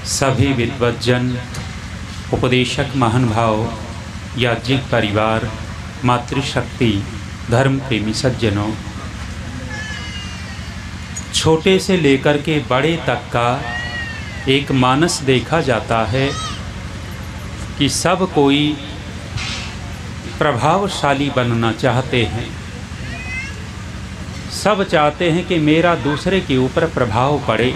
सभी विद्वज्जन, उपदेशक महानुभाव, याज्ञिक परिवार, मातृशक्ति, धर्म प्रेमी सज्जनों, छोटे से लेकर के बड़े तक का एक मानस देखा जाता है कि सब कोई प्रभावशाली बनना चाहते हैं। सब चाहते हैं कि मेरा दूसरे के ऊपर प्रभाव पड़े।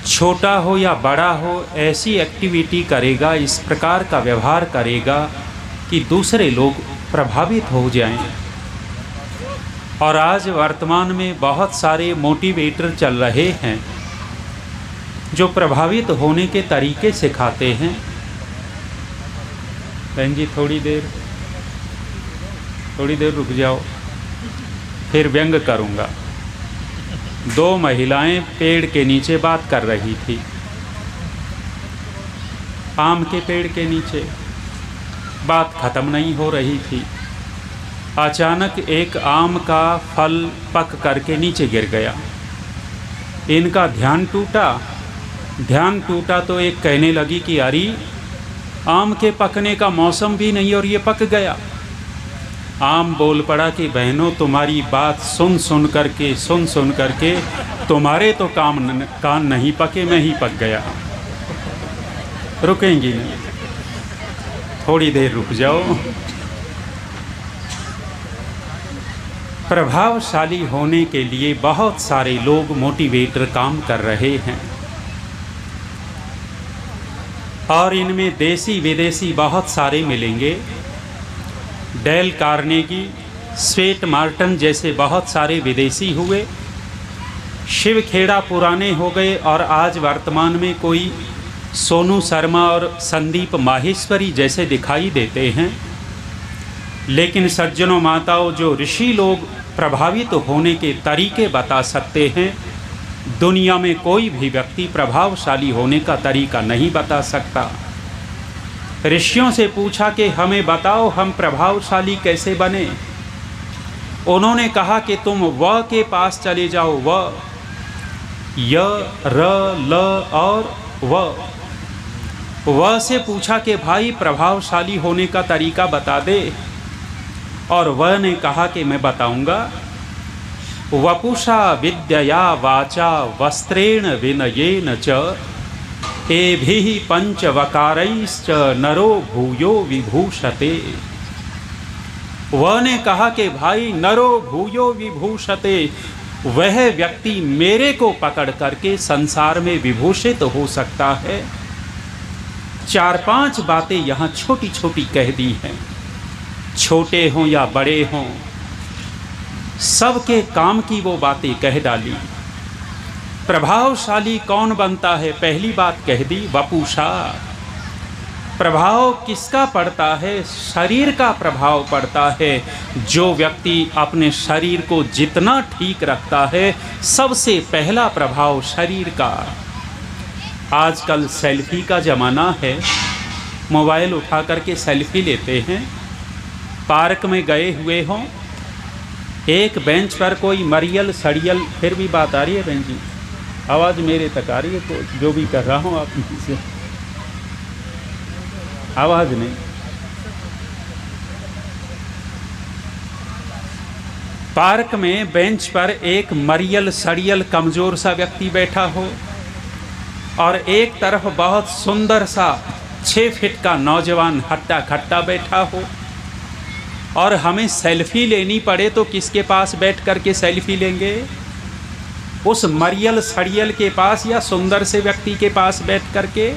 छोटा हो या बड़ा हो, ऐसी एक्टिविटी करेगा, इस प्रकार का व्यवहार करेगा कि दूसरे लोग प्रभावित हो जाएं। और आज वर्तमान में बहुत सारे मोटिवेटर चल रहे हैं जो प्रभावित होने के तरीके सिखाते हैं। बहन जी थोड़ी देर रुक जाओ, फिर व्यंग करूँगा। दो महिलाएं पेड़ के नीचे बात कर रही थी, आम के पेड़ के नीचे। बात ख़त्म नहीं हो रही थी, अचानक एक आम का फल पक करके नीचे गिर गया। इनका ध्यान टूटा तो एक कहने लगी कि अरे आम के पकने का मौसम भी नहीं और ये पक गया। आम बोल पड़ा कि बहनों, तुम्हारी बात सुन सुन करके तुम्हारे तो कान नहीं पके, मैं ही पक गया। रुकेंगी नहीं, थोड़ी देर रुक जाओ। प्रभावशाली होने के लिए बहुत सारे लोग मोटिवेटर काम कर रहे हैं और इनमें देसी विदेशी बहुत सारे मिलेंगे। डेल कार्नेगी, स्वेट मार्टन जैसे बहुत सारे विदेशी हुए। शिव खेड़ा पुराने हो गए और आज वर्तमान में कोई सोनू शर्मा और संदीप माहेश्वरी जैसे दिखाई देते हैं। लेकिन सज्जनों माताओं, जो ऋषि लोग प्रभावित होने के तरीके बता सकते हैं, दुनिया में कोई भी व्यक्ति प्रभावशाली होने का तरीका नहीं बता सकता। ऋषियों से पूछा कि हमें बताओ हम प्रभावशाली कैसे बने। उन्होंने कहा कि तुम व के पास चले जाओ, व, य, र, ल और व से पूछा कि भाई प्रभावशाली होने का तरीका बता दे, और वह ने कहा कि मैं बताऊंगा। वपुषा विद्यया वाचा वस्त्रेण विनयेन च एभिः पंचवकारैश्च नरो भूयो विभूषते। वह ने कहा कि भाई नरो भूयो विभूषते, वह व्यक्ति मेरे को पकड़ करके संसार में विभूषित हो सकता है। 4-5 बातें यहाँ छोटी छोटी कह दी हैं। छोटे हों या बड़े हों, सबके काम की वो बातें कह डाली। प्रभावशाली कौन बनता है? पहली बात कह दी, वपुषा। प्रभाव किसका पड़ता है? शरीर का प्रभाव पड़ता है। जो व्यक्ति अपने शरीर को जितना ठीक रखता है, सबसे पहला प्रभाव शरीर का। आजकल सेल्फी का ज़माना है, मोबाइल उठा करके सेल्फी लेते हैं। पार्क में गए हुए हों, एक बेंच पर कोई मरियल सड़ियल, फिर भी बात आ रही है बहन जी, आवाज़ मेरे तक आ रही है, तो जो भी कर रहा हूँ आप से आवाज़ नहीं। पार्क में बेंच पर एक मरियल सड़ियल कमज़ोर सा व्यक्ति बैठा हो और एक तरफ बहुत सुंदर सा 6 फीट का नौजवान हट्टा खट्टा बैठा हो, और हमें सेल्फी लेनी पड़े तो किसके पास बैठ कर के सेल्फी लेंगे? उस मरियल सड़ियल के पास या सुंदर से व्यक्ति के पास बैठ कर के?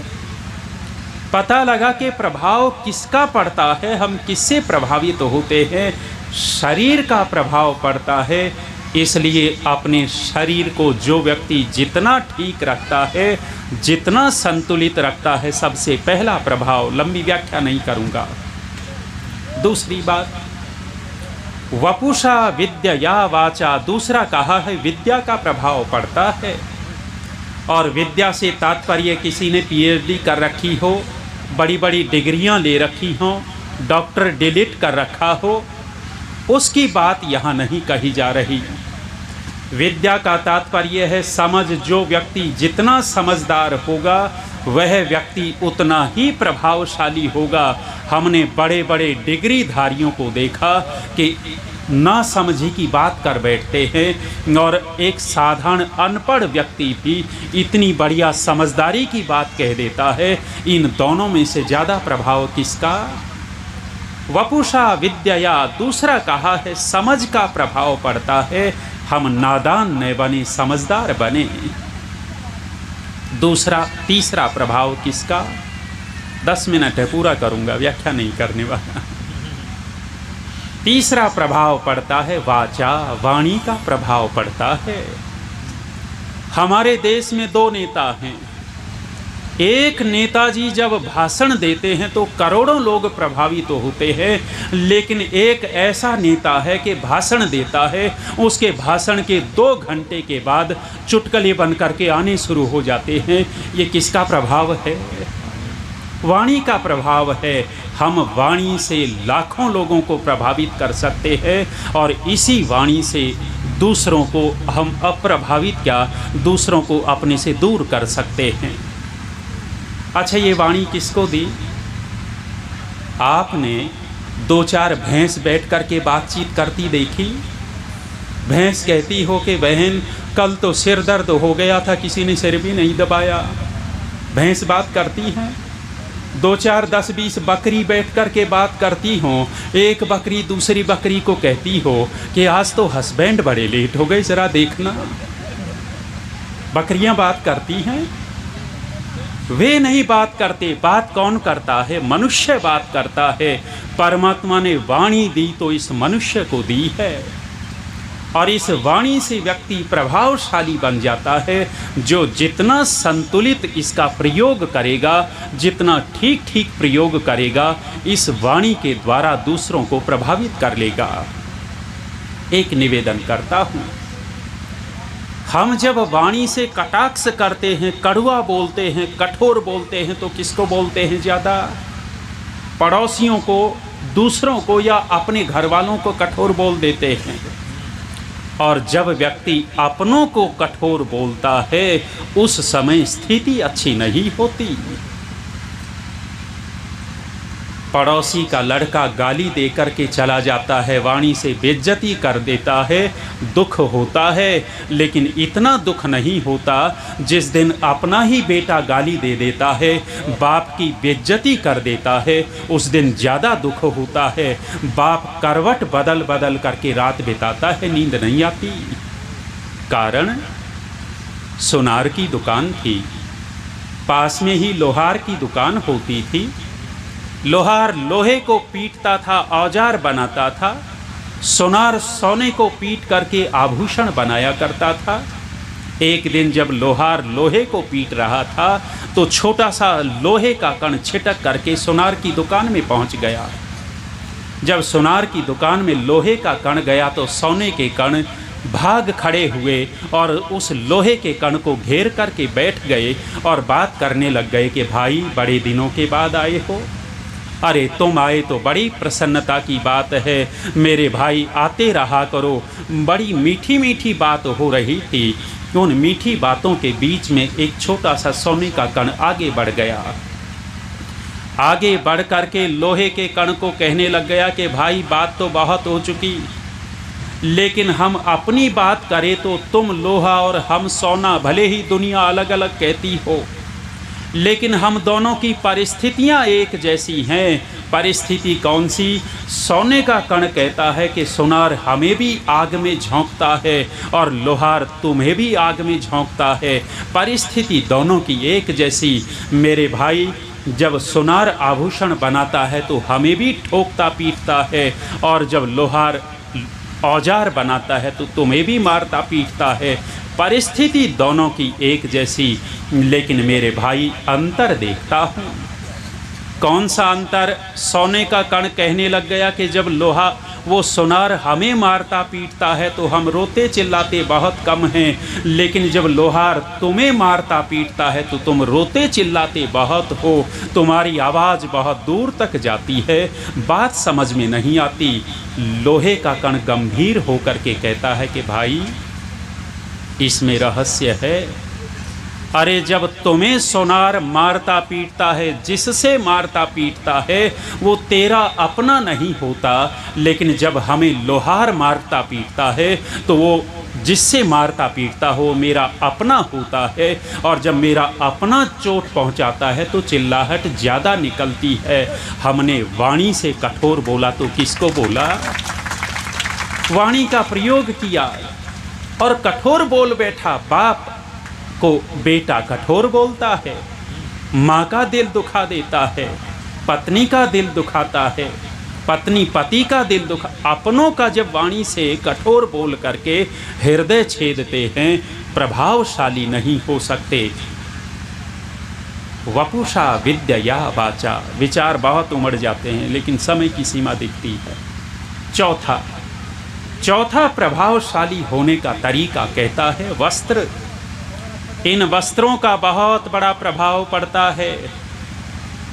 पता लगा कि प्रभाव किसका पड़ता है, हम किससे प्रभावित होते हैं? शरीर का प्रभाव पड़ता है। इसलिए अपने शरीर को जो व्यक्ति जितना ठीक रखता है, जितना संतुलित रखता है, सबसे पहला प्रभाव। लंबी व्याख्या नहीं करूँगा। दूसरी बात, वपुषा विद्यया वाचा। दूसरा कहा है विद्या का प्रभाव पड़ता है। और विद्या से तात्पर्य किसी ने PhD कर रखी हो, बड़ी बड़ी डिग्रियां ले रखी हों, डॉक्टर डिलीट कर रखा हो, उसकी बात यहाँ नहीं कही जा रही। विद्या का तात्पर्य है समझ। जो व्यक्ति जितना समझदार होगा वह व्यक्ति उतना ही प्रभावशाली होगा। हमने बड़े बड़े डिग्रीधारियों को देखा कि ना समझी की बात कर बैठते हैं, और एक साधारण अनपढ़ व्यक्ति भी इतनी बढ़िया समझदारी की बात कह देता है। इन दोनों में से ज़्यादा प्रभाव किसका? वपुषा विद्या, दूसरा कहा है समझ का प्रभाव पड़ता है। हम नादान न बने, समझदार बने। तीसरा प्रभाव किसका? 10 मिनट है, पूरा करूंगा, व्याख्या नहीं करने वाला। तीसरा प्रभाव पड़ता है वाचा, वाणी का प्रभाव पड़ता है। हमारे देश में 2 नेता हैं। एक नेताजी जब भाषण देते हैं तो करोड़ों लोग प्रभावित तो होते हैं, लेकिन एक ऐसा नेता है कि भाषण देता है, उसके भाषण के 2 घंटे के बाद चुटकुले बन करके आने शुरू हो जाते हैं। ये किसका प्रभाव है? वाणी का प्रभाव है। हम वाणी से लाखों लोगों को प्रभावित कर सकते हैं, और इसी वाणी से दूसरों को हम अप्रभावित क्या, दूसरों को अपने से दूर कर सकते हैं। अच्छा, ये वाणी किसको दी? आपने 2-4 भैंस बैठ कर के बातचीत करती देखी? भैंस कहती हो कि बहन कल तो सिर दर्द हो गया था, किसी ने सिर भी नहीं दबाया। भैंस बात करती हैं। 2-4 10-20 बकरी बैठ कर के बात करती हो। एक बकरी दूसरी बकरी को कहती हो कि आज तो हस्बैंड बड़े लेट हो गए, ज़रा देखना। बकरियां बात करती हैं? वे नहीं बात करते। बात कौन करता है? मनुष्य बात करता है। परमात्मा ने वाणी दी तो इस मनुष्य को दी है, और इस वाणी से व्यक्ति प्रभावशाली बन जाता है। जो जितना संतुलित इसका प्रयोग करेगा, जितना ठीक ठीक प्रयोग करेगा, इस वाणी के द्वारा दूसरों को प्रभावित कर लेगा। एक निवेदन करता हूँ, हम जब वाणी से कटाक्ष करते हैं, कड़वा बोलते हैं, कठोर बोलते हैं, तो किसको बोलते हैं ज़्यादा? पड़ोसियों को, दूसरों को, या अपने घर वालों को कठोर बोल देते हैं। और जब व्यक्ति अपनों को कठोर बोलता है, उस समय स्थिति अच्छी नहीं होती। पड़ोसी का लड़का गाली दे कर के चला जाता है, वाणी से बेइज्जती कर देता है, दुख होता है। लेकिन इतना दुख नहीं होता जिस दिन अपना ही बेटा गाली दे देता है, बाप की बेइज्जती कर देता है, उस दिन ज़्यादा दुख होता है। बाप करवट बदल बदल करके रात बिताता है, नींद नहीं आती। कारण सुनार की दुकान थी, पास में ही लोहार की दुकान होती थी। लोहार लोहे को पीटता था, औजार बनाता था। सोनार सोने को पीट करके आभूषण बनाया करता था। एक दिन जब लोहार लोहे को पीट रहा था तो छोटा सा लोहे का कण छिटक करके सोनार की दुकान में पहुंच गया। जब सोनार की दुकान में लोहे का कण गया तो सोने के कण भाग खड़े हुए और उस लोहे के कण को घेर करके बैठ गए और बात करने लग गए कि भाई बड़े दिनों के बाद आए हो। अरे तुम आए तो बड़ी प्रसन्नता की बात है, मेरे भाई आते रहा करो। बड़ी मीठी मीठी बात हो रही थी। उन मीठी बातों के बीच में एक छोटा सा सोने का कण आगे बढ़ गया। आगे बढ़ करके लोहे के कण को कहने लग गया कि भाई बात तो बहुत हो चुकी, लेकिन हम अपनी बात करें तो तुम लोहा और हम सोना, भले ही दुनिया अलग अलग कहती हो, लेकिन हम दोनों की परिस्थितियां एक जैसी हैं। परिस्थिति कौन सी? सोने का कण कहता है कि सोनार हमें भी आग में झोंकता है और लोहार तुम्हें भी आग में झोंकता है। परिस्थिति दोनों की एक जैसी। मेरे भाई, जब सोनार आभूषण बनाता है तो हमें भी ठोकता पीटता है, और जब लोहार औजार बनाता है तो तुम्हें भी मारता पीटता है। परिस्थिति दोनों की एक जैसी, लेकिन मेरे भाई अंतर देखता हूँ। कौन सा अंतर? सोने का कण कहने लग गया कि जब लोहा वो सोनार हमें मारता पीटता है तो हम रोते चिल्लाते बहुत कम हैं, लेकिन जब लोहार तुम्हें मारता पीटता है तो तुम रोते चिल्लाते बहुत हो, तुम्हारी आवाज़ बहुत दूर तक जाती है, बात समझ में नहीं आती। लोहे का कण गंभीर होकर के कहता है कि भाई इसमें रहस्य है। अरे जब तुम्हें सोनार मारता पीटता है, जिससे मारता पीटता है वो तेरा अपना नहीं होता, लेकिन जब हमें लोहार मारता पीटता है तो वो जिससे मारता पीटता हो मेरा अपना होता है। और जब मेरा अपना चोट पहुंचाता है तो चिल्लाहट ज़्यादा निकलती है। हमने वाणी से कठोर बोला तो किसको बोला? वाणी का प्रयोग किया और कठोर बोल बैठा। बाप को बेटा कठोर बोलता है, माँ का दिल दुखा देता है, पत्नी का दिल दुखाता है, पत्नी पति का दिल दुखा, अपनों का जब वाणी से कठोर बोल करके हृदय छेदते हैं, प्रभावशाली नहीं हो सकते। वपुषा विद्या वाचा, विचार बहुत उमड़ जाते हैं लेकिन समय की सीमा दिखती है। चौथा प्रभावशाली होने का तरीका कहता है वस्त्र। इन वस्त्रों का बहुत बड़ा प्रभाव पड़ता है।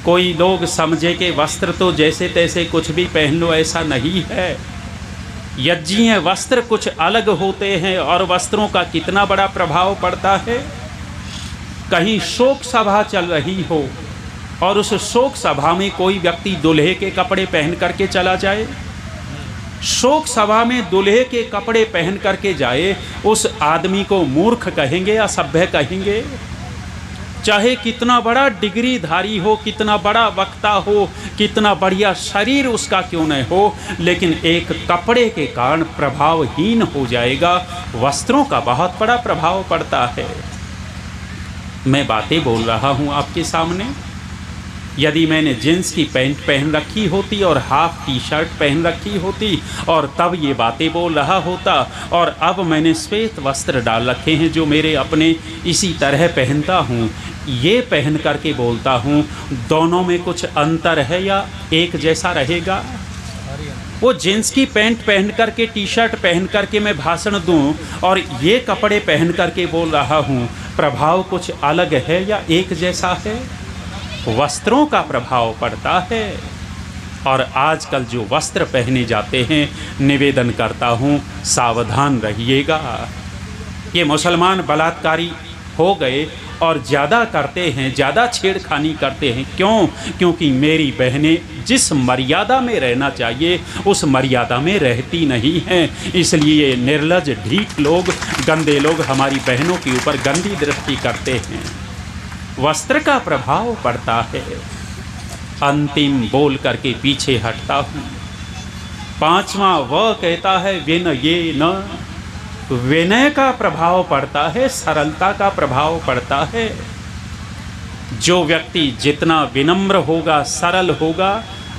कोई लोग समझे कि वस्त्र तो जैसे तैसे कुछ भी पहन लो, ऐसा नहीं है। यज्ञीय वस्त्र कुछ अलग होते हैं और वस्त्रों का कितना बड़ा प्रभाव पड़ता है। कहीं शोक सभा चल रही हो और उस शोक सभा में कोई व्यक्ति दूल्हे के कपड़े पहन करके चला जाए, शोक सभा में दूल्हे के कपड़े पहन करके जाए, उस आदमी को मूर्ख कहेंगे या सभ्य कहेंगे? चाहे कितना बड़ा डिग्रीधारी हो, कितना बड़ा वक्ता हो, कितना बढ़िया शरीर उसका क्यों न हो, लेकिन एक कपड़े के कारण प्रभावहीन हो जाएगा। वस्त्रों का बहुत बड़ा प्रभाव पड़ता है। मैं बातें बोल रहा हूँ आपके सामने। यदि मैंने जींस की पैंट पहन रखी होती और हाफ टी शर्ट पहन रखी होती और तब ये बातें बोल रहा होता, और अब मैंने श्वेत वस्त्र डाल रखे हैं जो मेरे अपने, इसी तरह पहनता हूँ, ये पहन करके बोलता हूँ, दोनों में कुछ अंतर है या एक जैसा रहेगा? वो जींस की पैंट पहन करके, टी शर्ट पहन करके मैं भाषण दूँ और ये कपड़े पहन करके बोल रहा हूँ, प्रभाव कुछ अलग है या एक जैसा है? वस्त्रों का प्रभाव पड़ता है। और आजकल जो वस्त्र पहने जाते हैं, निवेदन करता हूँ सावधान रहिएगा। ये मुसलमान बलात्कारी हो गए और ज़्यादा करते हैं, ज़्यादा छेड़खानी करते हैं। क्यों? क्योंकि मेरी बहनें जिस मर्यादा में रहना चाहिए उस मर्यादा में रहती नहीं हैं। इसलिए निर्लज ढीठ लोग, गंदे लोग हमारी बहनों के ऊपर गंदी दृष्टि करते हैं। वस्त्र का प्रभाव पड़ता है। अंतिम बोल करके पीछे हटता हूँ। पांचवा वह कहता है विनयेन। विनय का प्रभाव पड़ता है, सरलता का प्रभाव पड़ता है। जो व्यक्ति जितना विनम्र होगा, सरल होगा,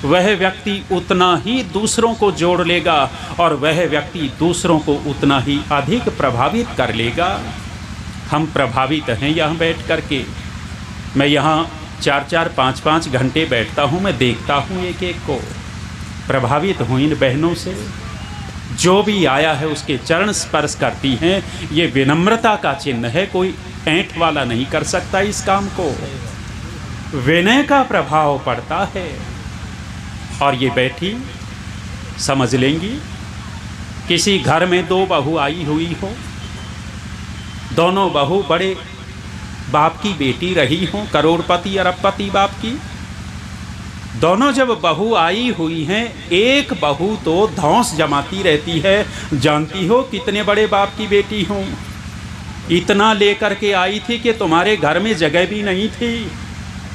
वह व्यक्ति उतना ही दूसरों को जोड़ लेगा और वह व्यक्ति दूसरों को उतना ही अधिक प्रभावित कर लेगा। हम प्रभावित हैं यहाँ बैठ करके। मैं यहाँ 4-4, 5-5 घंटे बैठता हूँ, मैं देखता हूँ एक एक को, प्रभावित हूँ इन बहनों से। जो भी आया है उसके चरण स्पर्श करती हैं। ये विनम्रता का चिन्ह है, कोई ऐंठ वाला नहीं कर सकता इस काम को। विनय का प्रभाव पड़ता है। और ये बैठी समझ लेंगी। किसी घर में दो बहू आई हुई हो, दोनों बहू बड़े बाप की बेटी रही हो, करोड़पति अरबपति बाप की। दोनों जब बहू आई हुई हैं, एक बहू तो धौंस जमाती रहती है, जानती हो कितने बड़े बाप की बेटी हूँ, इतना लेकर के आई थी कि तुम्हारे घर में जगह भी नहीं थी।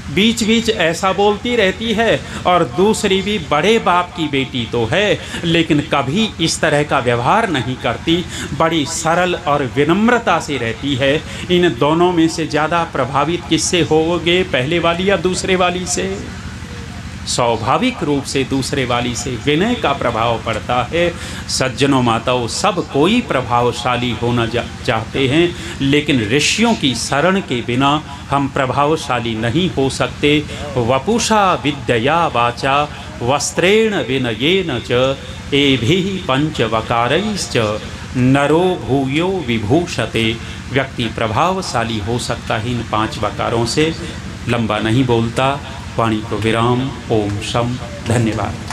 बीच बीच ऐसा बोलती रहती है। और दूसरी भी बड़े बाप की बेटी तो है, लेकिन कभी इस तरह का व्यवहार नहीं करती, बड़ी सरल और विनम्रता से रहती है। इन दोनों में से ज़्यादा प्रभावित किससे होगे, पहले वाली या दूसरे वाली से? स्वाभाविक रूप से दूसरे वाली से। विनय का प्रभाव पड़ता है। सज्जनों माताओं, सब कोई प्रभावशाली होना चाहते हैं, लेकिन ऋषियों की शरण के बिना हम प्रभावशाली नहीं हो सकते। वपुषा विद्या वाचा वस्त्रेण विनयेन च एभिः पंचवकारैश्च नरो भूयो विभूषते। व्यक्ति प्रभावशाली हो सकता है इन 5 वकारों से। लंबा नहीं बोलता, वाणी को विराम। ओम शम। धन्यवाद।